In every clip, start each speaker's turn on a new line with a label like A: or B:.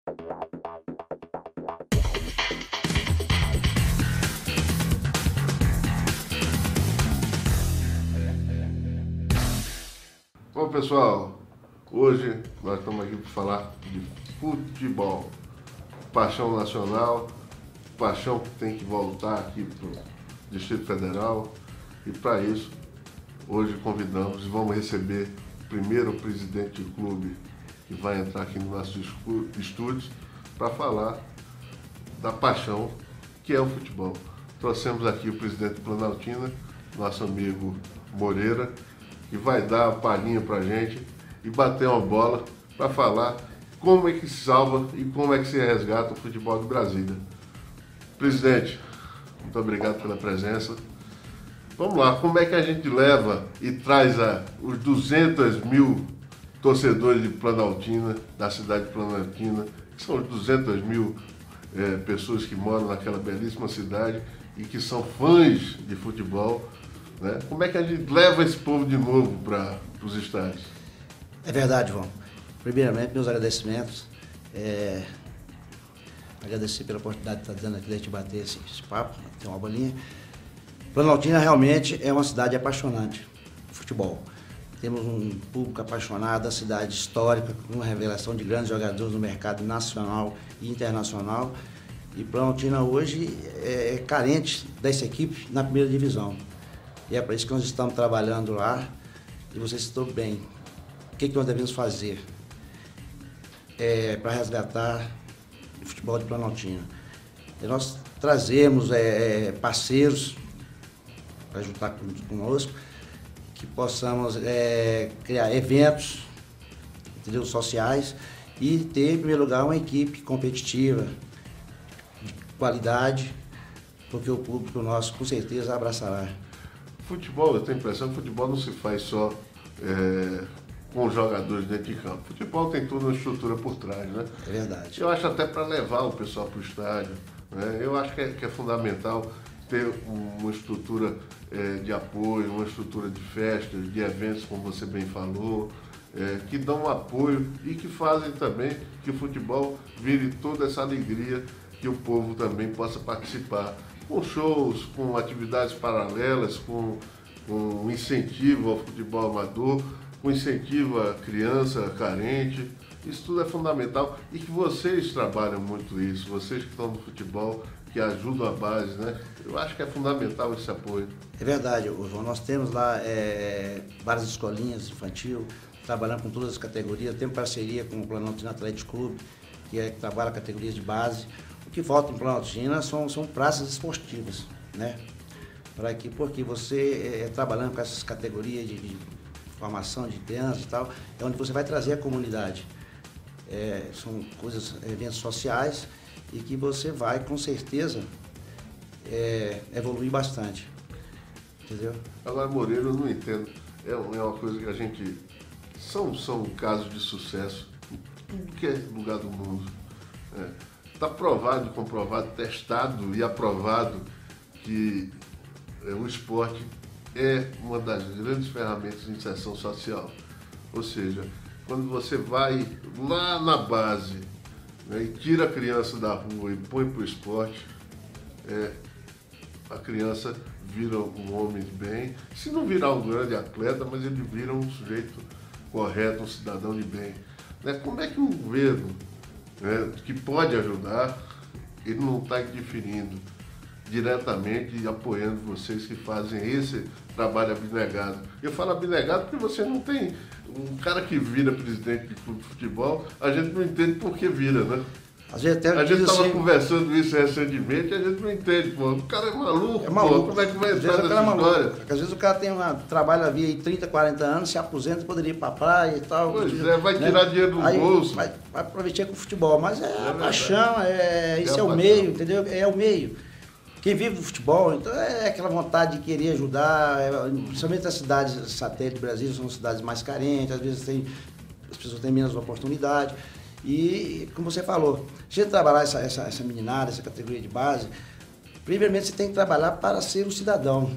A: Bom, pessoal, hoje nós estamos aqui para falar de futebol, paixão nacional, paixão que tem que voltar aqui para o Distrito Federal, e para isso, hoje convidamos e vamos receber primeiro o presidente do clube que vai entrar aqui no nosso estúdio para falar da paixão que é o futebol. Trouxemos aqui o presidente do Planaltina, nosso amigo Moreira, que vai dar a palhinha para a gente e bater uma bola para falar como é que se salva e como é que se resgata o futebol de Brasília. Presidente, muito obrigado pela presença. Vamos lá, como é que a gente leva e traz os 200 mil torcedores de Planaltina, da cidade de Planaltina, que são os 200 mil pessoas que moram naquela belíssima cidade e que são fãs de futebol, né? Como é que a gente leva esse povo de novo para os estádios?
B: É verdade, João. Primeiramente, meus agradecimentos. Agradecer pela oportunidade de estar dando aqui, de bater esse papo, ter uma bolinha. Planaltina realmente é uma cidade apaixonante de futebol. Temos um público apaixonado, a cidade histórica, com uma revelação de grandes jogadores no mercado nacional e internacional. E Planaltina hoje é carente dessa equipe na primeira divisão. E é para isso que nós estamos trabalhando lá. E você citou bem. O que nós devemos fazer para resgatar o futebol de Planaltina? E nós trazemos parceiros para juntar conosco, que possamos criar eventos, entendeu, sociais e ter, em primeiro lugar, uma equipe competitiva, de qualidade, porque o público nosso com certeza abraçará.
A: Futebol, eu tenho a impressão que futebol não se faz só com os jogadores dentro de campo. Futebol tem toda uma estrutura por trás, né?
B: É verdade.
A: Eu acho até para levar o pessoal para o estádio, né? Eu acho que é fundamental ter uma estrutura de apoio, uma estrutura de festas, de eventos, como você bem falou, que dão apoio e que fazem também que o futebol vire toda essa alegria, que o povo também possa participar, com shows, com atividades paralelas, com incentivo ao futebol amador, com incentivo à criança carente. Isso tudo é fundamental e que vocês trabalham muito isso, vocês que estão no futebol, que ajudam a base, né? Eu acho que é fundamental esse apoio.
B: É verdade, João. Nós temos lá várias escolinhas infantil, trabalhando com todas as categorias, temos parceria com o Planaltina Atlético Clube, que trabalha categorias de base. O que falta em Planaltina são praças esportivas, né? Porque você trabalhando com essas categorias de formação de crianças e tal, é onde você vai trazer a comunidade. São eventos sociais e que você vai, com certeza, evoluir bastante. Entendeu?
A: Agora, Moreira, eu não entendo. É uma coisa que a gente... São casos de sucesso em tudo que é lugar do mundo. Está provado, comprovado, testado e aprovado que o esporte é uma das grandes ferramentas de inserção social. Ou seja, quando você vai lá na base, né, e tira a criança da rua e põe para o esporte, a criança vira um homem de bem. Se não virar um grande atleta, mas ele vira um sujeito correto, um cidadão de bem. Né? Como é que o governo, que pode ajudar, ele não está interferindo diretamente e apoiando vocês que fazem esse trabalho abnegado? Eu falo abnegado porque você não tem um cara que vira presidente de clube de futebol, a gente não entende por que vira, né?
B: A gente
A: estava conversando isso recentemente, a gente não entende, pô. O cara é maluco, pô. Como é que vai entrar nessa história?
B: Às vezes o cara trabalha ali 30, 40 anos, se aposenta, poderia ir pra praia e tal.
A: Pois vai tirar dinheiro do bolso.
B: Vai aproveitar com o futebol, mas a paixão, isso é o meio, entendeu? É o meio. Quem vive do futebol, então é aquela vontade de querer ajudar, principalmente as cidades satélites do Brasil, são cidades mais carentes, às vezes as pessoas têm menos oportunidade. E, como você falou, se você trabalhar essa meninada, essa categoria de base, primeiramente você tem que trabalhar para ser um cidadão.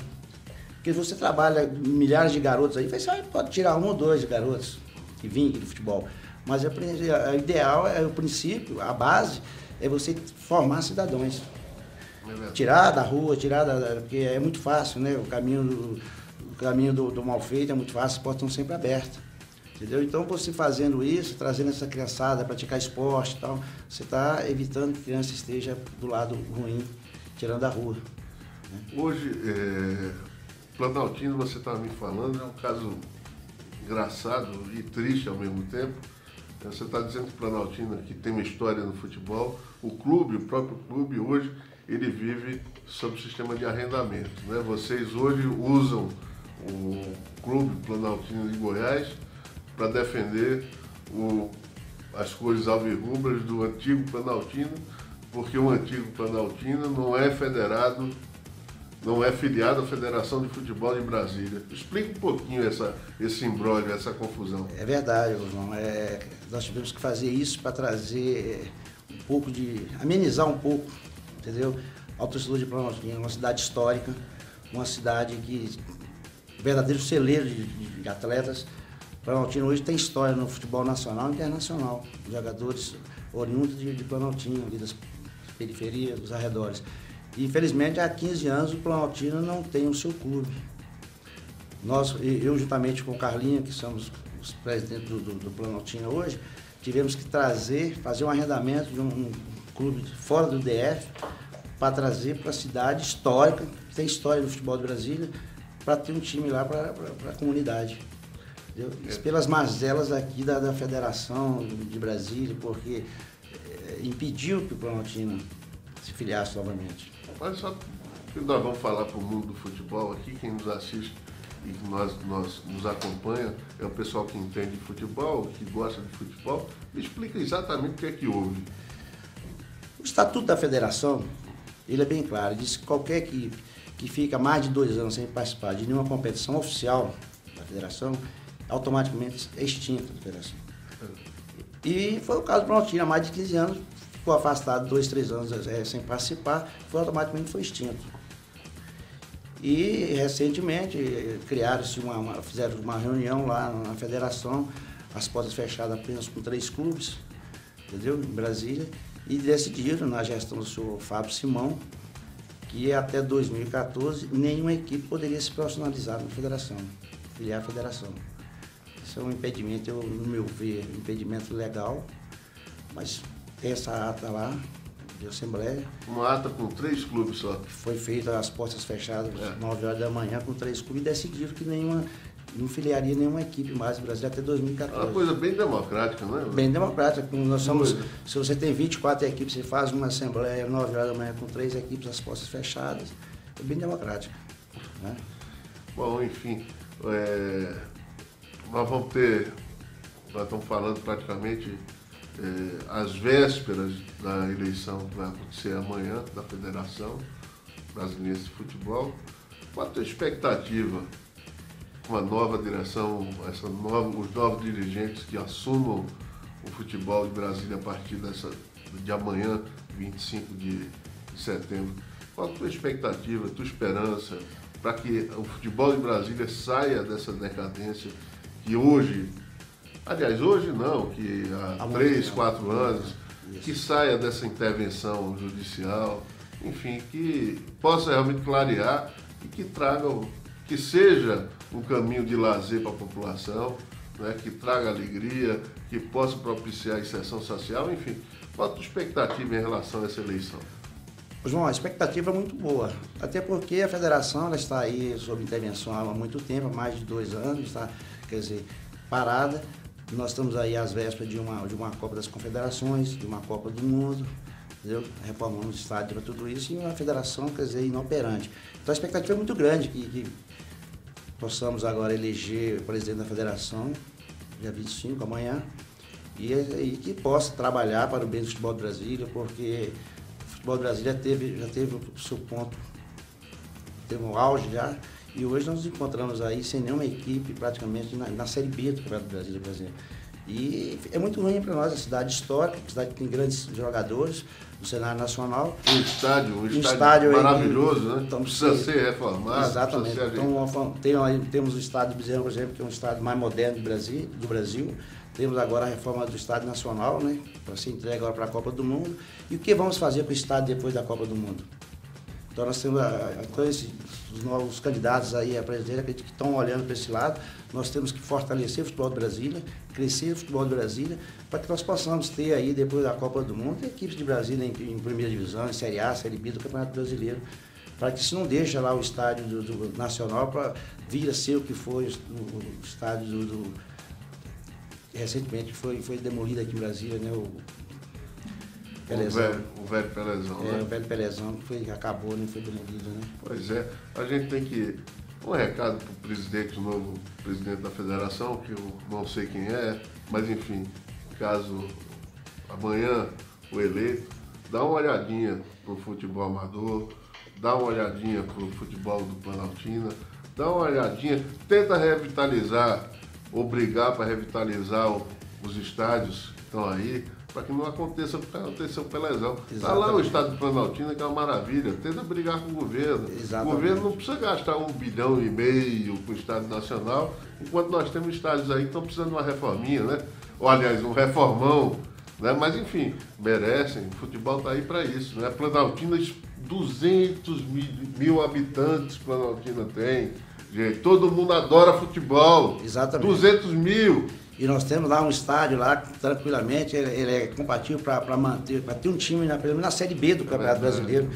B: Porque você trabalha milhares de garotos aí, você pode tirar um ou dois garotos que vêm aqui do futebol. Mas o ideal, o princípio, a base, é você formar cidadãos. Tirar da rua, porque é muito fácil, né? O caminho do mal feito é muito fácil, as portas estão sempre abertas. Entendeu? Então, você fazendo isso, trazendo essa criançada a praticar esporte e tal, você está evitando que a criança esteja do lado ruim, tirando da rua. Né?
A: Hoje, Planaltino, você estava me falando, é um caso engraçado e triste ao mesmo tempo. Você está dizendo que o Planaltino aqui tem uma história no futebol. O próprio clube hoje, ele vive sob o sistema de arrendamento. Né? Vocês hoje usam o clube Planaltino de Goiás para defender as cores alvirrubras do antigo Planaltino, porque o antigo Planaltino não é federado, não é filiado à Federação de Futebol de Brasília. Explica um pouquinho esse imbróglio, essa confusão.
B: É verdade, João. Nós tivemos que fazer isso para trazer um pouco amenizar um pouco, entendeu? A torcedor de Planaltino, uma cidade histórica, uma cidade verdadeiro celeiro de atletas. Planaltino hoje tem história no futebol nacional e internacional, jogadores oriundos de Planaltino, ali das periferias, dos arredores. E, infelizmente, há 15 anos o Planaltino não tem o seu clube. Eu juntamente com o Carlinho, que somos os presidentes do Planaltino hoje, tivemos que fazer um arrendamento de um clube fora do DF para trazer para a cidade histórica, que tem história no futebol de Brasília, para ter um time lá para a comunidade. Isso pelas mazelas aqui da Federação de Brasília, porque impediu que o Planaltino se filiasse novamente.
A: Mas só que nós vamos falar para o mundo do futebol aqui, quem nos assiste e que nos acompanha é o pessoal que entende de futebol, que gosta de futebol. Me explica exatamente o que é que houve.
B: O Estatuto da Federação, ele é bem claro, diz que qualquer equipe que fica mais de 2 anos sem participar de nenhuma competição oficial da Federação, automaticamente é extinta da Federação. E foi o caso do Planaltino, há mais de 15 anos, ficou afastado 2, 3 anos sem participar, automaticamente foi extinto. E recentemente fizeram uma reunião lá na Federação, as portas fechadas apenas com 3 clubes, entendeu? Em Brasília, e decidiram, na gestão do senhor Fábio Simão, que até 2014 nenhuma equipe poderia se profissionalizar na federação, filiar a federação. Isso é um impedimento, no meu ver, um impedimento legal, mas tem essa ata lá de Assembleia.
A: Uma ata com 3 clubes só.
B: Foi feita às portas fechadas, 9 horas da manhã, com 3 clubes, e decidiram que não filiaria nenhuma equipe mais no Brasil até 2014.
A: É uma coisa bem democrática, não é?
B: Bem democrática. Se você tem 24 equipes, você faz uma assembleia 9 horas da manhã com 3 equipes, as portas fechadas. É bem democrático. Né?
A: Bom, enfim, nós estamos falando praticamente às vésperas da eleição que vai acontecer amanhã da Federação Brasileira de Futebol. Qual a tua expectativa com a nova direção, os novos dirigentes que assumam o futebol de Brasília a partir de amanhã, 25 de setembro? Qual a tua expectativa, a tua esperança para que o futebol de Brasília saia dessa decadência que hoje não, que há 3, 4 anos, que saia dessa intervenção judicial, enfim, que possa realmente clarear e que seja um caminho de lazer para a população, né, que traga alegria, que possa propiciar a inserção social, enfim. Qual a tua expectativa em relação a essa eleição?
B: João, a expectativa é muito boa, até porque a federação ela está aí sob intervenção há muito tempo, há mais de 2 anos, está, parada. Nós estamos aí às vésperas de uma Copa das Confederações, de uma Copa do Mundo, entendeu? Reformando o estádio para tudo isso, e uma federação, inoperante. Então a expectativa é muito grande que possamos agora eleger o presidente da federação, dia 25, amanhã, e que possa trabalhar para o bem do futebol de Brasília, porque o futebol de Brasília já teve o seu ponto, teve um auge já, e hoje nós nos encontramos aí sem nenhuma equipe praticamente na Série B do Campeonato Brasileiro, por exemplo. E é muito ruim para nós, a cidade histórica, a cidade que tem grandes jogadores do cenário nacional.
A: Um estádio maravilhoso, aí, né? Precisa ser reformado.
B: Exatamente. Então, temos o estádio de Bezerra, por exemplo, que é um estádio mais moderno do Brasil. Temos agora a reforma do Estádio Nacional, né, para ser entregue agora para a Copa do Mundo. E o que vamos fazer com o estádio depois da Copa do Mundo? Então nós temos, os novos candidatos aí a presidente, acredito que estão olhando para esse lado. Nós temos que fortalecer o futebol de Brasília, crescer o futebol de Brasília, para que nós possamos ter aí, depois da Copa do Mundo, equipes de Brasília em primeira divisão, em Série A, Série B do Campeonato Brasileiro, para que isso não deixe lá o estádio do Nacional para vir a ser o que foi o estádio recentemente foi demolido aqui em Brasília, né? O
A: velho Pelezão, né?
B: O velho Pelezão que acabou, né? Foi demolido, né?
A: Pois é, a gente tem que... Um recado para o presidente, o novo presidente da federação, que eu não sei quem é, mas enfim, caso amanhã o eleito, dá uma olhadinha para o futebol amador, dá uma olhadinha para o futebol do Planaltina, dá uma olhadinha, tenta revitalizar, obrigar para revitalizar os estádios que estão aí, para que não aconteça o que aconteceu com o Pelezão. Está lá o estádio do Planaltina, que é uma maravilha, tenta brigar com o governo.
B: Exatamente.
A: O governo não precisa gastar 1,5 bilhão com o Estádio Nacional, enquanto nós temos estádios aí que estão precisando de uma reforminha, né? Ou, aliás, um reformão, né? Mas, enfim, merecem, o futebol está aí para isso, né? Planaltina, 200 mil habitantes Planaltina tem, gente, todo mundo adora futebol.
B: Exatamente.
A: 200 mil.
B: E nós temos lá um estádio lá, tranquilamente, ele é compatível para manter, para ter um time pelo menos na Série B do Campeonato Brasileiro.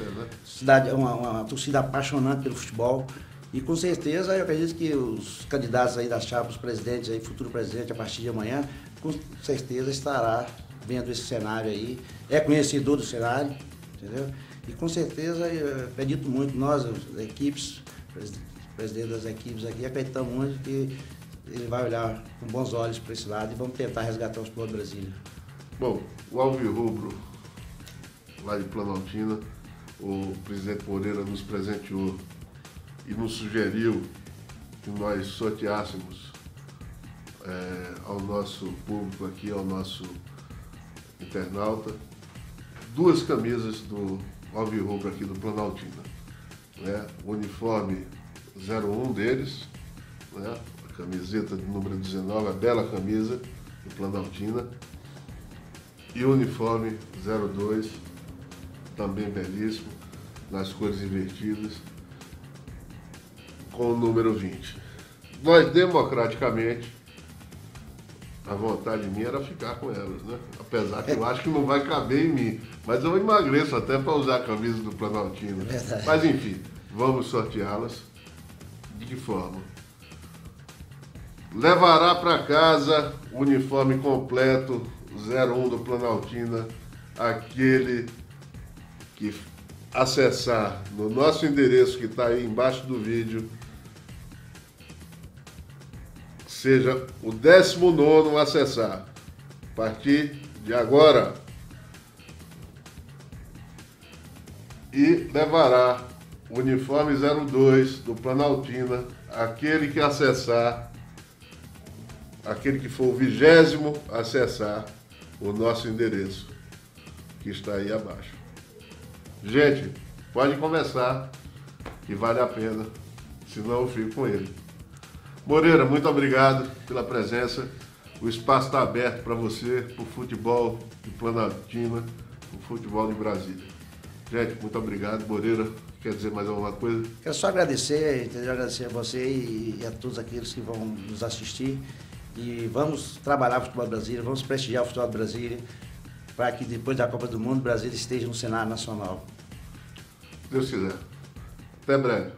B: Cidade, uma torcida apaixonante pelo futebol. E com certeza eu acredito que os candidatos aí das chapas, os presidentes aí, futuro presidente, a partir de amanhã, com certeza estará vendo esse cenário aí, é conhecedor do cenário, entendeu? E com certeza eu acredito muito, nós, as equipes, presidente das equipes aqui, acreditamos muito que ele vai olhar com bons olhos para esse lado e vamos tentar resgatar o futebol de Brasília.
A: Bom, o Alvirrubro, lá de Planaltina, o presidente Moreira nos presenteou e nos sugeriu que nós sorteássemos ao nosso público aqui, ao nosso internauta, 2 camisas do Alvirrubro aqui do Planaltina. Né? O uniforme 01 deles, né? A camiseta de número 19, a bela camisa do Planaltina, e o uniforme 02, também belíssimo, nas cores invertidas, com o número 20. Nós, democraticamente, a vontade minha era ficar com elas, né? Apesar que eu acho que não vai caber em mim, mas eu emagreço até para usar a camisa do Planaltina. Mas enfim, vamos sorteá-las. De que forma? Levará para casa o uniforme completo 01 do Planaltina, aquele que acessar no nosso endereço que está aí embaixo do vídeo, seja o 19º a acessar, a partir de agora, e levará o uniforme 02 do Planaltina, aquele que acessar, aquele que for o 20º a acessar o nosso endereço, que está aí abaixo. Gente, pode começar, que vale a pena, senão eu fico com ele. Moreira, muito obrigado pela presença. O espaço está aberto para você, para o futebol de Planaltina, para o futebol de Brasília. Gente, muito obrigado. Moreira, quer dizer mais alguma coisa?
B: Quero só agradecer, entendeu? Agradecer a você e a todos aqueles que vão nos assistir. E vamos trabalhar o futebol de Brasília, vamos prestigiar o futebol de Brasília, para que depois da Copa do Mundo, Brasília esteja no cenário nacional.
A: Deus quiser. Até breve.